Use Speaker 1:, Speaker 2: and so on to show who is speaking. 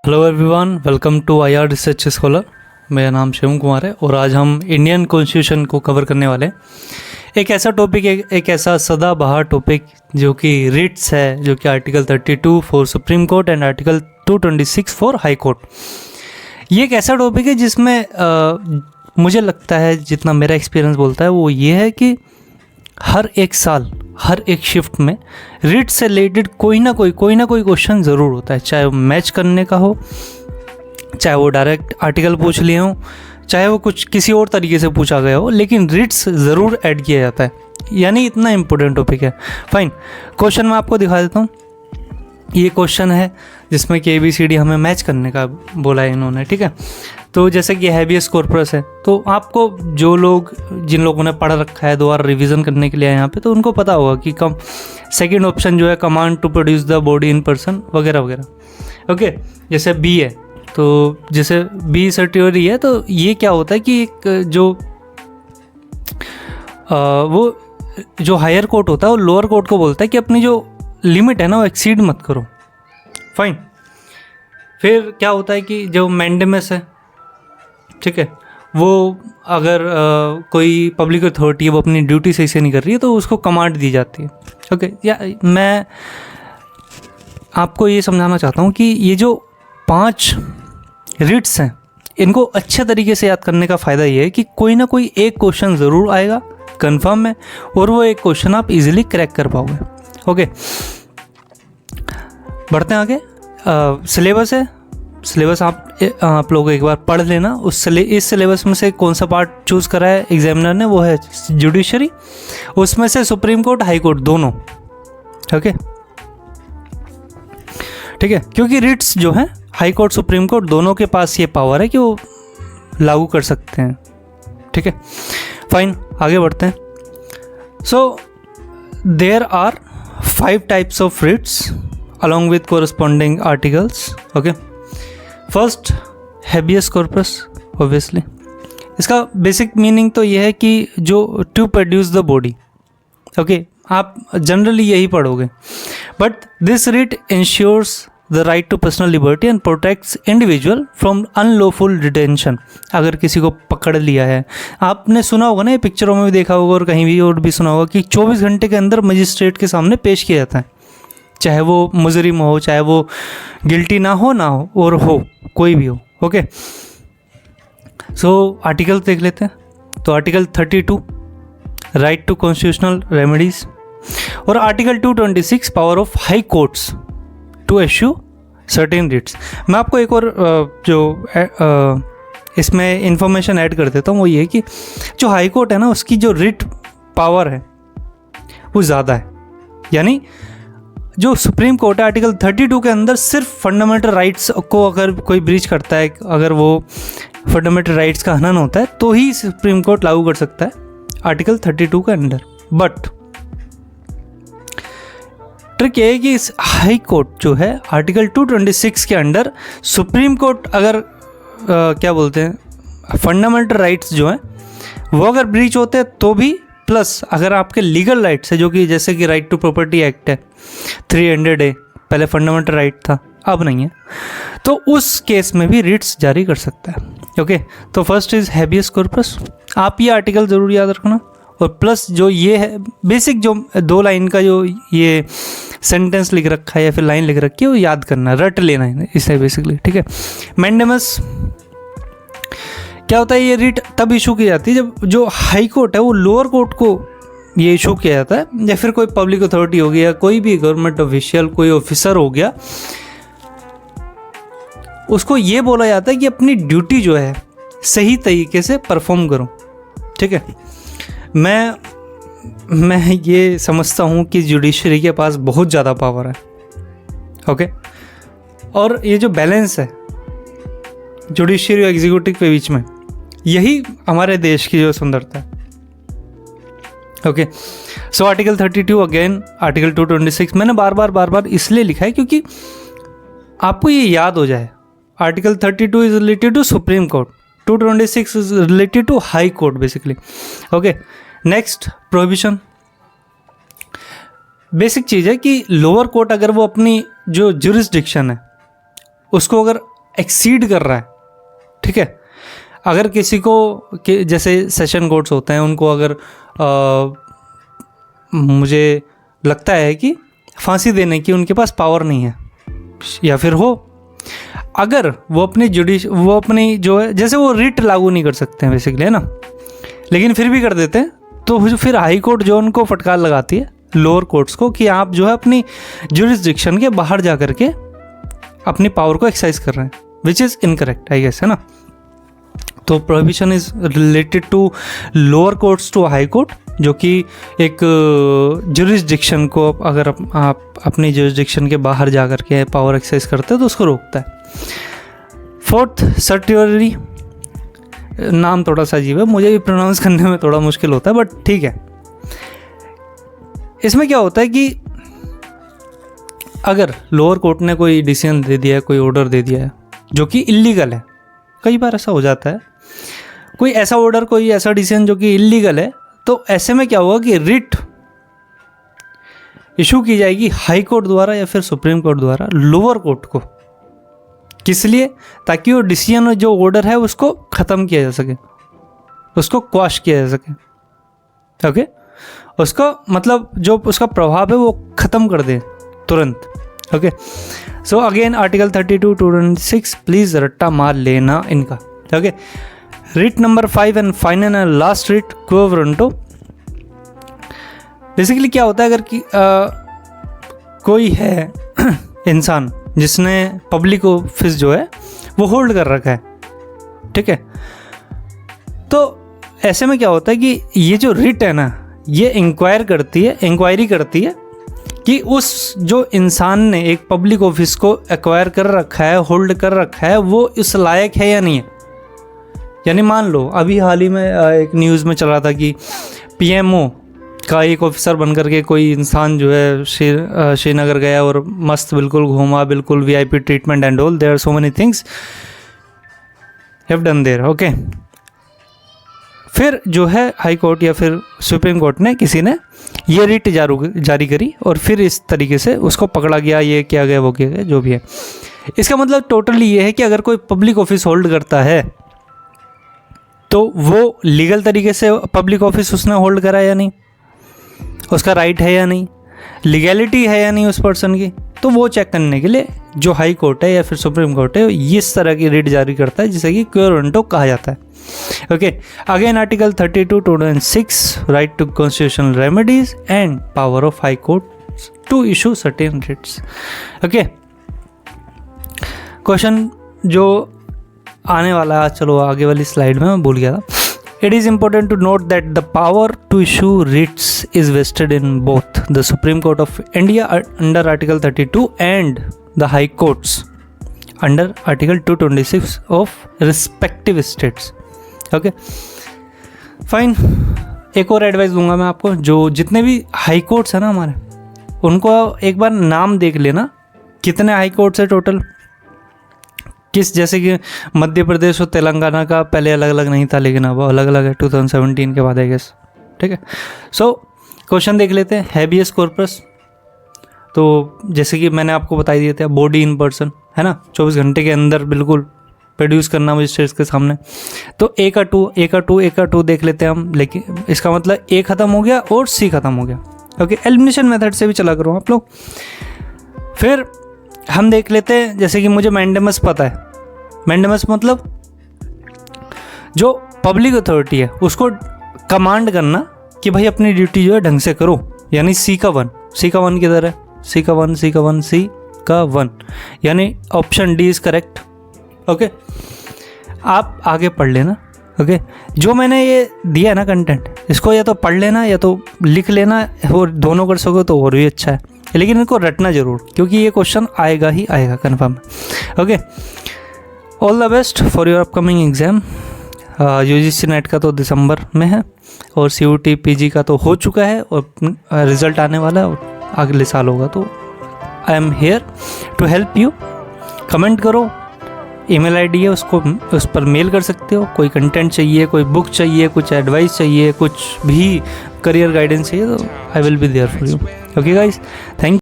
Speaker 1: Hello everyone, welcome to IR research scholar. मेरा नाम शिवम कुमार है और आज हम इंडियन कॉन्स्टिट्यूशन को कवर करने वाले हैं। एक ऐसा टॉपिक है, एक ऐसा सदाबहार टॉपिक जो कि रिट्स है, जो कि article 32 for supreme court and article 226 for high court. ये एक ऐसा टॉपिक है जिसमें मुझे लगता है, जितना मेरा एक्सपीरियंस बोलता है वो ये है कि हर एक साल हर एक शिफ्ट में रिट से रिलेटेड कोई ना कोई क्वेश्चन ज़रूर होता है। चाहे वो मैच करने का हो, चाहे वो डायरेक्ट आर्टिकल पूछ लिए हो, चाहे वो कुछ किसी और तरीके से पूछा गया हो, लेकिन रिट्स ज़रूर ऐड किया जाता है। यानी इतना इम्पोर्टेंट टॉपिक है। फाइन, क्वेश्चन मैं आपको दिखा देता हूँ। ये क्वेश्चन है जिसमें कि ABCD हमें मैच करने का बोला है इन्होंने, ठीक है। तो जैसे कि हैबियस कॉर्पस है, तो आपको जिन लोगों ने पढ़ रखा है, दोबारा रिवीजन करने के लिए यहाँ पे, तो उनको पता होगा कि सेकंड ऑप्शन जो है command to produce the body in person वगैरह वगैरह। ओके, जैसे B है, तो जैसे B सर्टिफिकेट है, तो ये क्या होता है कि एक वो जो हायर कोर्ट होता है वो लोअर कोर्ट को बोलता है कि अपनी जो लिमिट है ना वो एक्सीड मत करो। फाइन, फिर क्या होता है कि जो मैंडेमस है, ठीक है, वो अगर कोई पब्लिक अथॉरिटी है वो अपनी ड्यूटी सही से नहीं कर रही है तो उसको कमांड दी जाती है। ओके, या मैं आपको ये समझाना चाहता हूँ कि ये जो 5 रिट्स हैं, इनको अच्छे तरीके से याद करने का फ़ायदा ये है कि कोई ना कोई एक क्वेश्चन ज़रूर आएगा कंफर्म है, और वो एक क्वेश्चन आप इजीली क्रैक कर पाओगे। ओके, बढ़ते हैं आगे। सिलेबस है, सिलेबस आप लोग एक बार पढ़ लेना। इस सिलेबस में से कौन सा पार्ट चूज़ करा है एग्जामिनर ने, वो है जुडिशरी। उसमें से सुप्रीम कोर्ट, हाई कोर्ट दोनों। ओके, ठीक है, क्योंकि रिट्स जो हैं हाई कोर्ट सुप्रीम कोर्ट दोनों के पास ये पावर है कि वो लागू कर सकते हैं। ठीक है, फाइन, आगे बढ़ते हैं। So there are 5 types of writs along with corresponding articles. Okay, first habeas corpus, obviously इसका बेसिक मीनिंग तो ये है कि जो to produce the body. Okay, आप जनरली यही पढ़ोगे, but this writ ensures the right to personal liberty and protects individual from unlawful detention. अगर किसी को पकड़ लिया है, आपने सुना होगा ना, ये पिक्चरों में भी देखा होगा और कहीं भी और भी सुना होगा कि 24 घंटे के अंदर मजिस्ट्रेट के सामने पेश किया जाता है, चाहे वो मुजरिम हो, चाहे वो गिल्टी ना हो और हो, कोई भी हो। ओके, सो आर्टिकल देख लेते हैं। तो article 32 right to constitutional remedies, और article 226 power of high courts to issue certain writs. मैं आपको एक और इसमें इंफॉर्मेशन ऐड कर देता हूँ, वो ये कि जो हाई कोर्ट है ना, उसकी जो रिट पावर है वो ज़्यादा है। यानी जो सुप्रीम कोर्ट है आर्टिकल 32 के अंदर सिर्फ फंडामेंटल राइट्स को अगर कोई ब्रीच करता है, अगर वो फंडामेंटल राइट्स का हनन होता है, तो ही सुप्रीम कोर्ट लागू कर सकता है आर्टिकल 32 के अंदर। बट ट्रिक ये है कि इस हाई कोर्ट जो है आर्टिकल 226 के अंदर सुप्रीम कोर्ट अगर क्या बोलते हैं, फंडामेंटल राइट्स जो हैं वो अगर ब्रीच होते हैं तो भी, प्लस अगर आपके लीगल राइट्स है, जो कि जैसे कि राइट टू प्रॉपर्टी एक्ट है 300A, पहले फंडामेंटल राइट था, अब नहीं है, तो उस केस में भी रिट्स जारी कर सकता है। ओके, तो फर्स्ट इज हैबियस कॉर्पस। आप ये आर्टिकल ज़रूर याद रखना, और प्लस जो ये है बेसिक जो 2 लाइन का जो ये सेंटेंस लिख रखा है या फिर लाइन लिख रखी है वो याद करना, रट लेना है इसे बेसिकली। ठीक है, मैंडेमस क्या होता है, ये रिट तब इशू की जाती है जब जो हाई कोर्ट है वो लोअर कोर्ट को ये इशू किया जाता है, या फिर कोई पब्लिक अथॉरिटी हो गया, कोई भी गवर्नमेंट ऑफिशियल, कोई ऑफिसर हो गया, उसको ये बोला जाता है कि अपनी ड्यूटी जो है सही तरीके से परफॉर्म करो। ठीक है, मैं ये समझता हूँ कि जुडिशरी के पास बहुत ज़्यादा पावर है। ओके, और ये जो बैलेंस है जुडिशरी और एग्जीक्यूटिव के बीच में, यही हमारे देश की जो सुंदरता है। Okay, so article 32 again article 226 मैंने बार बार इसलिए लिखा है क्योंकि आपको ये याद हो जाए। Article 32 is related to supreme court, 226 is related to high court basically. Okay, next prohibition. Basic चीज़ है कि लोअर कोर्ट अगर वो अपनी जो जुरिस्डिक्शन है उसको अगर एक्सीड कर रहा है, ठीक है। अगर किसी को जैसे सेशन कोर्ट्स होते हैं, उनको अगर मुझे लगता है कि फांसी देने की उनके पास पावर नहीं है, या फिर हो, अगर वो अपनी जो है, जैसे वो रिट लागू नहीं कर सकते हैं बेसिकली, है ना, लेकिन फिर भी कर देते हैं, तो फिर हाई कोर्ट जो उनको फटकार लगाती है लोअर कोर्ट्स को कि आप जो है अपनी जुरिस्डिक्शन के बाहर जा करके अपनी पावर को एक्सरसाइज कर रहे हैं, which is incorrect, I guess, है ना। तो prohibition is related to lower courts to high court, जो कि एक जुरिस्डिक्शन को अगर आप अपनी जुरिस्डिक्शन के बाहर जा करके पावर एक्सरसाइज करते हैं तो उसको रोकता है। फोर्थ, सर्टियोरी, नाम थोड़ा सा अजीब है, मुझे भी प्रोनाउंस करने में थोड़ा मुश्किल होता है, बट ठीक है। इसमें क्या होता है कि अगर लोअर कोर्ट ने कोई डिसीजन दे दिया है, कोई ऑर्डर दे दिया है जो कि इल्लीगल है, कई बार ऐसा हो जाता है, कोई ऐसा ऑर्डर, कोई ऐसा डिसीजन जो कि इल्लीगल है, तो ऐसे में क्या होगा कि रिट इशू की जाएगी हाई कोर्ट द्वारा या फिर सुप्रीम कोर्ट द्वारा लोअर कोर्ट को। किस लिए? ताकि वो डिसीजन और जो ऑर्डर है उसको ख़त्म किया जा सके, उसको क्वाश किया जा सके, ओके, उसका मतलब जो उसका प्रभाव है वो ख़त्म कर दे तुरंत, okay. So again article 32 to 26, please रट्टा मार लेना इनका, okay. Writ number 5 and final and last writ, quo warranto. Basically क्या होता है, अगर कि कोई है इंसान जिसने पब्लिक ऑफिस जो है वो होल्ड कर रखा है, ठीक है, तो ऐसे में क्या होता है कि ये जो रिट है ना, ये इंक्वायरी करती है कि उस जो इंसान ने एक पब्लिक ऑफिस को एक्वायर कर रखा है, होल्ड कर रखा है, वो इस लायक है या नहीं है। यानी मान लो अभी हाल ही में एक न्यूज़ में चल रहा था कि पीएमओ का एक ऑफिसर बन करके कोई इंसान जो है श्रीनगर गया और मस्त बिल्कुल घूमा, बिल्कुल VIP treatment and all, there are so many things have done there, okay. फिर जो है हाई कोर्ट या फिर सुप्रीम कोर्ट ने किसी ने ये रिट जारी करी और फिर इस तरीके से उसको पकड़ा गया, ये किया गया, वो किया गया, जो भी है। इसका मतलब टोटली ये है कि अगर कोई पब्लिक ऑफिस होल्ड करता है तो वो लीगल तरीके से पब्लिक ऑफिस उसने होल्ड करा या नहीं, उसका राइट है या नहीं, लीगैलिटी है या नहीं उस पर्सन की, तो वो चेक करने के लिए जो हाई कोर्ट है या फिर सुप्रीम कोर्ट है इस तरह की रिट जारी करता है, जिसे कि क्वो वारंटो कहा जाता है, ओके। Again article 32 to 26, right to constitutional remedies and power of high court to issue certain writs, okay. Question जो आने वाला है, चलो आगे वाली स्लाइड में मैं भूल गया था। It is important to note that the power to issue writs is vested in both the Supreme Court of India under Article 32 and the High Courts under Article 226 of respective states. Okay, fine. एक और advice दूंगा मैं आपको, जो जितने भी high courts है ना हमारे, उनको एक बार नाम देख लेना, कितने हाई कोर्ट्स है टोटल, किस, जैसे कि मध्य प्रदेश और तेलंगाना का पहले अलग अलग नहीं था, लेकिन अब अलग अलग है 2017 के बाद, आई गेस, ठीक है। सो क्वेश्चन देख लेते हैं। हैबियस कॉर्पस, तो जैसे कि मैंने आपको बताई दिया था, बॉडी इन पर्सन, है ना, 24 घंटे के अंदर बिल्कुल प्रोड्यूस करना मजिस्ट्रेट्स के सामने। तो ए का टू देख लेते हैं हम, लेकिन इसका मतलब ए ख़त्म हो गया और सी ख़त्म हो गया, ओके। एलिमिनेशन मेथड से भी चला करो आप लोग। फिर हम देख लेते हैं, जैसे कि मुझे मैंडेमस पता है, मैंडेमस मतलब जो पब्लिक अथॉरिटी है उसको कमांड करना कि भाई अपनी ड्यूटी जो है ढंग से करो, यानी सी का वन किधर है, सी का वन, यानी option D is correct, okay. आप आगे पढ़ लेना, ओके। जो मैंने ये दिया है ना कंटेंट, इसको या तो पढ़ लेना या तो लिख लेना, और दोनों कर सको तो और भी अच्छा है, लेकिन इनको रटना जरूर, क्योंकि ये क्वेश्चन आएगा ही आएगा confirm, okay. All the best for your upcoming exam. UGC net का तो दिसंबर में है और CUT PG का तो हो चुका है और रिज़ल्ट आने वाला है और अगले साल होगा, तो I am here to help you. Comment करो, ईमेल आईडी है, उसको उस पर मेल कर सकते हो। कोई कंटेंट चाहिए, कोई बुक चाहिए, कुछ एडवाइस चाहिए, कुछ भी करियर गाइडेंस चाहिए, तो I will be there for you, okay guys, thank